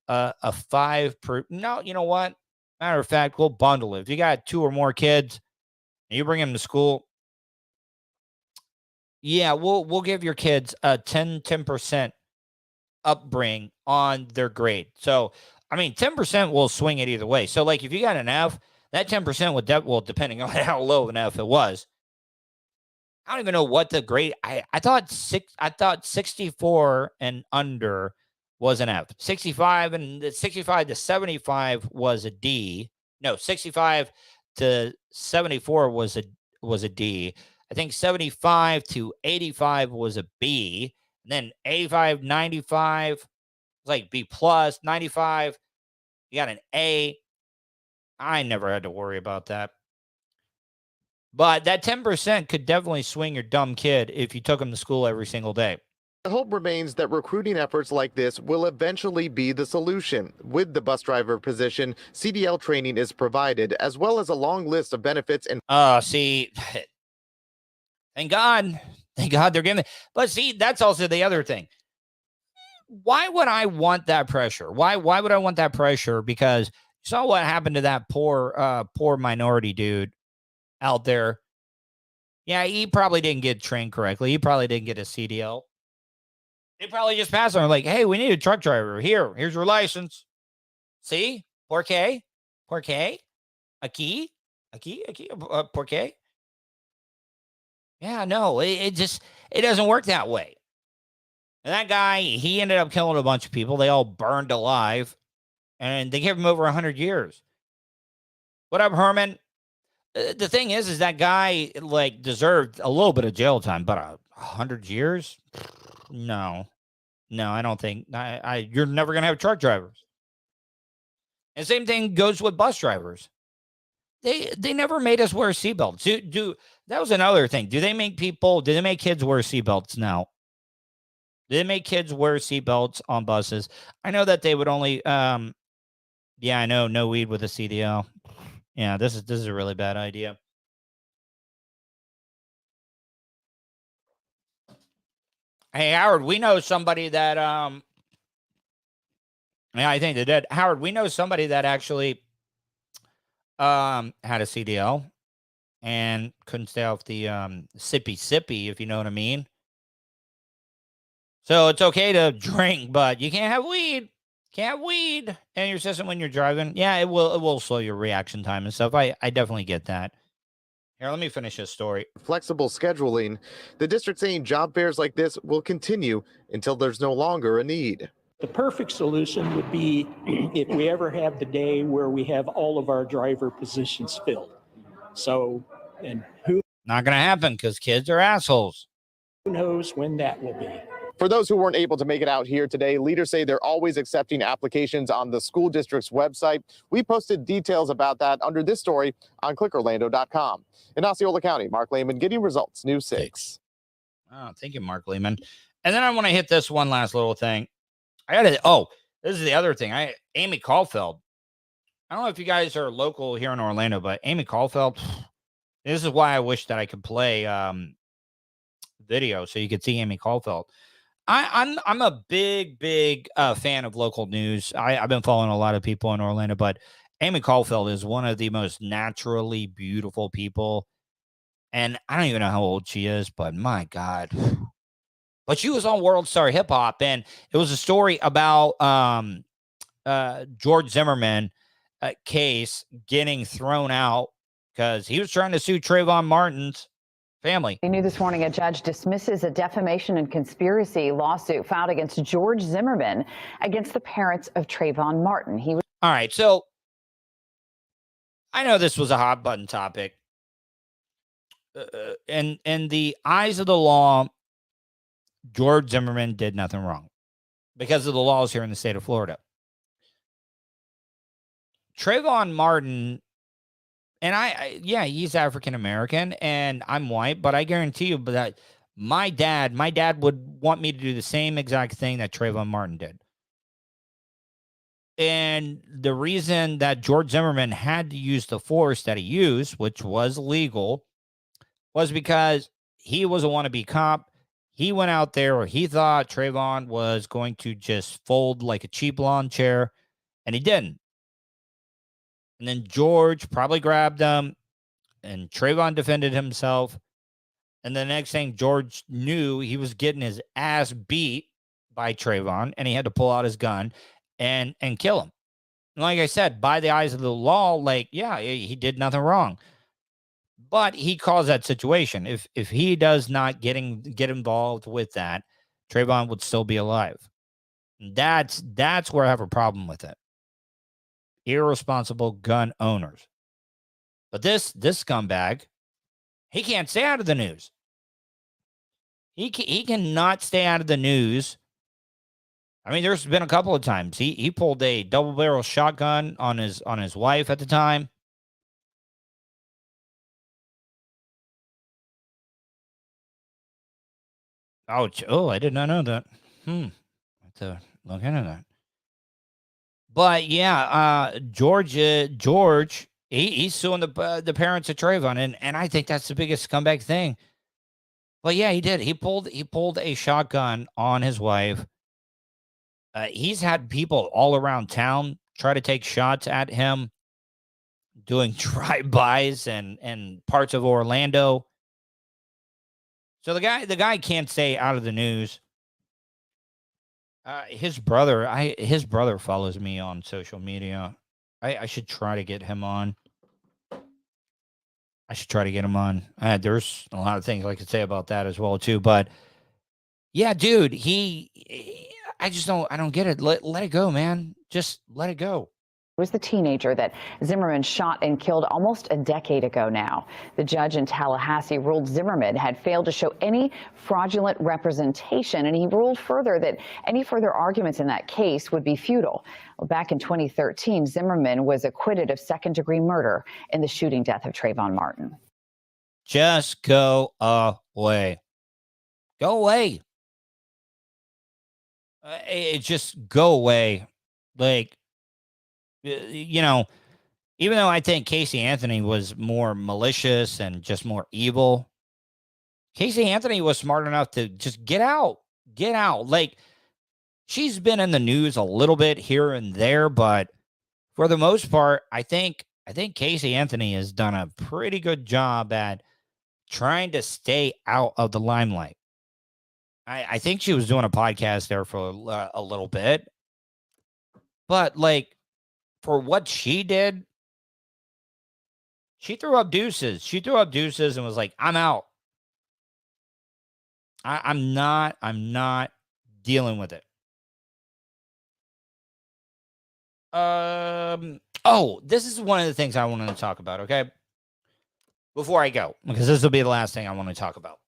a 5 per. No, you know what? Matter of fact, we'll bundle it. If you got 2 or more kids and you bring them to school, yeah, we'll give your kids a 10% upbring on their grade. So, I mean, 10% will swing it either way. So, like, if you got an F, that 10% would, well, depending on how low an F it was, I don't even know what the grade. I thought 64 and under was an F. 65 to 75 was a D. No, 65 to 74 was a D. I think 75 to 85 was a B. And then 85, 95 was like B plus. 95, you got an A. I never had to worry about that. But that 10% could definitely swing your dumb kid if you took him to school every single day. The hope remains that recruiting efforts like this will eventually be the solution. With the bus driver position, CDL training is provided, as well as a long list of benefits and See, thank God they're giving it. But see, that's also the other thing. Why would I want that pressure? Why would I want that pressure? Because you saw what happened to that poor minority dude out there. Yeah, he probably didn't get trained correctly. He probably didn't get a CDL. They probably just passed on like, hey, we need a truck driver. Here's your license. See? Por qué? Aquí? Por qué? Yeah, no, it doesn't work that way. And that guy, he ended up killing a bunch of people. They all burned alive. And they gave him over 100 years. What up, Herman? The thing is that guy, like, deserved a little bit of jail time, but 100 years? No, I don't think. You're never going to have truck drivers. And same thing goes with bus drivers. They never made us wear seatbelts. That was another thing. Do they make kids wear seatbelts now? Do they make kids wear seatbelts on buses? I know that they would only, yeah, I know, no weed with a CDL. Yeah, this is a really bad idea. Hey, Howard, we know somebody that, yeah, I think they did. Howard, we know somebody that actually had a CDL and couldn't stay off the sippy, if you know what I mean. So it's okay to drink, but you can't have weed. Can't have weed in your system when you're driving. Yeah, it will slow your reaction time and stuff. I definitely get that. Here, let me finish this story. flexible scheduling. The district saying job fairs like this will continue until there's no longer a need. The perfect solution would be if we ever have the day where we have all of our driver positions filled. So, and who Not going to happen because kids are assholes. knows when that will be. For those who weren't able to make it out here today, leaders say they're always accepting applications on the school district's website. We posted details about that under this story on clickorlando.com. In Osceola County, Mark Lehman getting results, News 6. Oh, thank you, Mark Lehman. And then I want to hit this one last little thing. This is the other thing. Amy Caulfield. I don't know if you guys are local here in Orlando, but Amy Caulfield, this is why I wish that I could play video so you could see Amy Caulfield. I'm a big fan of local news. I've been following a lot of people in Orlando, but Amy Caulfield is one of the most naturally beautiful people. And I don't even know how old she is, but my God. But she was on World Star Hip Hop, and it was a story about George Zimmerman case getting thrown out because he was trying to sue Trayvon Martin's family. New this morning, a judge dismisses a defamation and conspiracy lawsuit filed against George Zimmerman against the parents of Trayvon Martin. All right, so I know this was a hot button topic. In the eyes of the law, George Zimmerman did nothing wrong because of the laws here in the state of Florida. Trayvon Martin, and he's African American and I'm white, but I guarantee you that my dad would want me to do the same exact thing that Trayvon Martin did. And the reason that George Zimmerman had to use the force that he used, which was legal, was because he was a wannabe cop. he went out there, or he thought Trayvon was going to just fold like a cheap lawn chair, and he didn't. And then George probably grabbed him, and Trayvon defended himself. And the next thing George knew, he was getting his ass beat by Trayvon, and he had to pull out his gun and kill him. And like I said, by the eyes of the law, like, yeah, he did nothing wrong. But he caused that situation. If he does not get involved with that, Trayvon would still be alive. That's where I have a problem with it. Irresponsible gun owners. But this scumbag, he can't stay out of the news. He cannot stay out of the news. I mean, there's been a couple of times he pulled a double barrel shotgun on his wife at the time. Ouch. Oh, I did not know that. I have to look into that. But yeah, George, he's suing the parents of Trayvon, and I think that's the biggest scumbag thing. But yeah, he did. He pulled a shotgun on his wife. He's had people all around town try to take shots at him, doing drive-bys and parts of Orlando. So the guy can't stay out of the news. His brother follows me on social media. I should try to get him on. I should try to get him on. There's a lot of things I could say about that as well too. But yeah, dude, I don't get it. Let it go, man. Just let it go. Was the teenager that Zimmerman shot and killed almost a decade ago now. The judge in Tallahassee ruled Zimmerman had failed to show any fraudulent representation, and he ruled further that any further arguments in that case would be futile. Well, back in 2013, Zimmerman was acquitted of second-degree murder in the shooting death of Trayvon Martin. Just go away. Go away. Just go away. Like, you know, even though I think Casey Anthony was more malicious and just more evil, Casey Anthony was smart enough to just get out. Like, she's been in the news a little bit here and there, but for the most part, I think Casey Anthony has done a pretty good job at trying to stay out of the limelight. I think she was doing a podcast there for a little bit, but like, for what she did, she threw up deuces. She threw up deuces and was like, I'm out. I'm not dealing with it. Oh, this is one of the things I wanted to talk about, okay? Before I go, because this will be the last thing I want to talk about.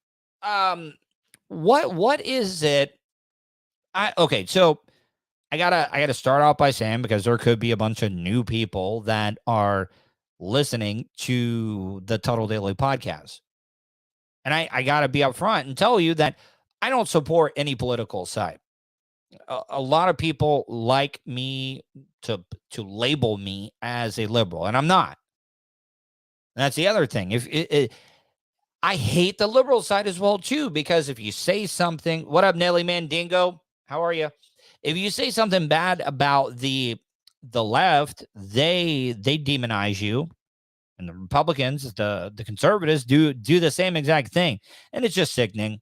What is it? Okay, so I gotta start off by saying, because there could be a bunch of new people that are listening to the Tuddle Daily podcast. And I gotta be upfront and tell you that I don't support any political side. A lot of people like me to label me as a liberal, and I'm not. And that's the other thing. I hate the liberal side as well too, because if you say something, what up, Nelly Mandingo? How are you? If you say something bad about the left, they demonize you, and the Republicans, the conservatives do the same exact thing, and it's just sickening.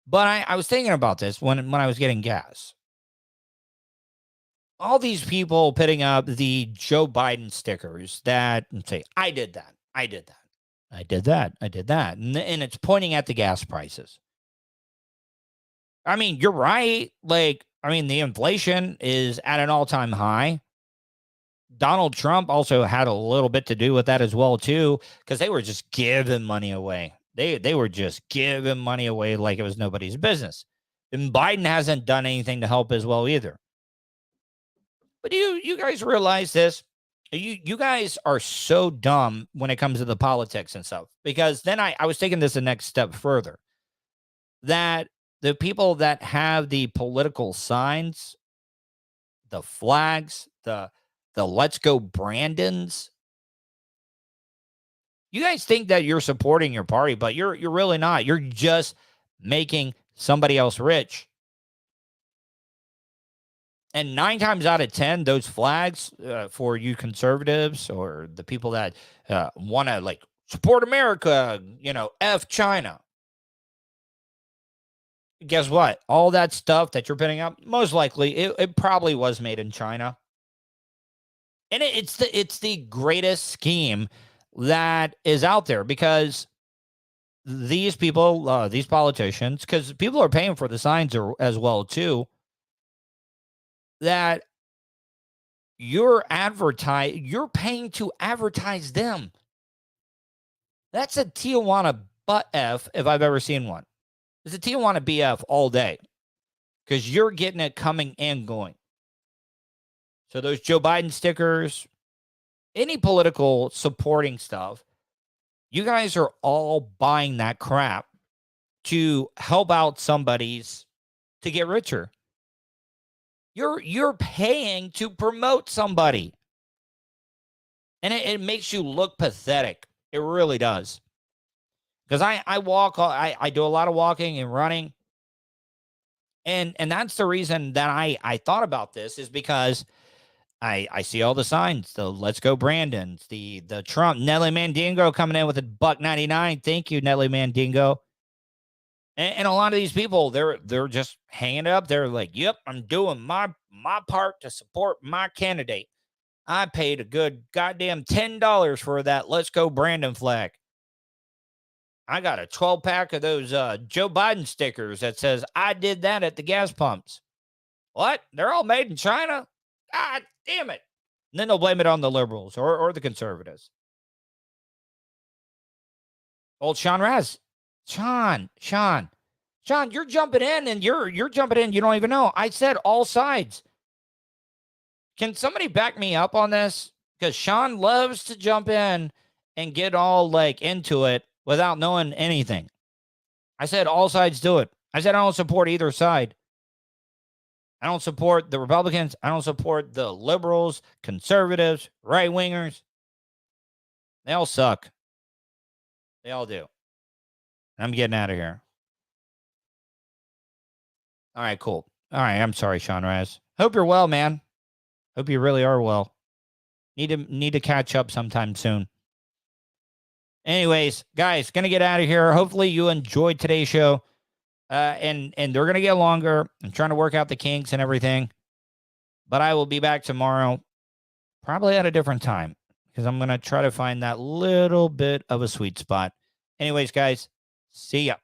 But I was thinking about this when I was getting gas. All these people putting up the Joe Biden stickers that say, I did that, I did that, I did that, I did that. And it's pointing at the gas prices. I mean, you're right. Like, I mean, the inflation is at an all-time high. Donald Trump also had a little bit to do with that as well, too, because they were just giving money away. They were just giving money away like it was nobody's business. And Biden hasn't done anything to help as well either. But you guys realize this? You guys are so dumb when it comes to the politics and stuff. Because then I was taking this the next step further. That the people that have the political signs, the flags, the Let's Go Brandons, You guys think that you're supporting your party, but you're really not. You're just making somebody else rich. And 9 times out of 10, those flags for you conservatives or the people that want to like support America, F China. Guess what? All that stuff that you're putting up, most likely it probably was made in China. And it's the greatest scheme that is out there because these people, these politicians, because people are paying for the signs as well too, that you're paying to advertise them. That's a Tijuana butt F if I've ever seen one. It's a Tijuana BF all day because you're getting it coming and going. So those Joe Biden stickers, any political supporting stuff, you guys are all buying that crap to help out somebody's to get richer. You're paying to promote somebody. And it makes you look pathetic. It really does. Because I walk, I do a lot of walking and running. And that's the reason that I thought about this is because I see all the signs, the Let's Go Brandons, the Trump, Nelly Mandingo coming in with a $1.99. Thank you, Nelly Mandingo. And a lot of these people, they're just hanging it up. They're like, yep, I'm doing my part to support my candidate. I paid a good goddamn $10 for that Let's Go Brandon flag. I got a 12-pack of those Joe Biden stickers that says, I did that at the gas pumps. What? They're all made in China? God damn it. And then they'll blame it on the liberals or the conservatives. Old Sean Raz. Sean, you're jumping in and you're jumping in. You don't even know. I said all sides. Can somebody back me up on this? Because Sean loves to jump in and get all like into it without knowing anything. I said all sides do it. I said I don't support either side. I don't support the Republicans. I don't support the liberals, conservatives, right-wingers. They all suck. They all do. I'm getting out of here. All right, cool. All right, I'm sorry, Sean Raz. Hope you're well, man. Hope you really are well. Need to catch up sometime soon. Anyways, guys, gonna get out of here. Hopefully you enjoyed today's show. And they're gonna get longer. I'm trying to work out the kinks and everything. But I will be back tomorrow, probably at a different time, because I'm gonna try to find that little bit of a sweet spot. Anyways, guys, see ya.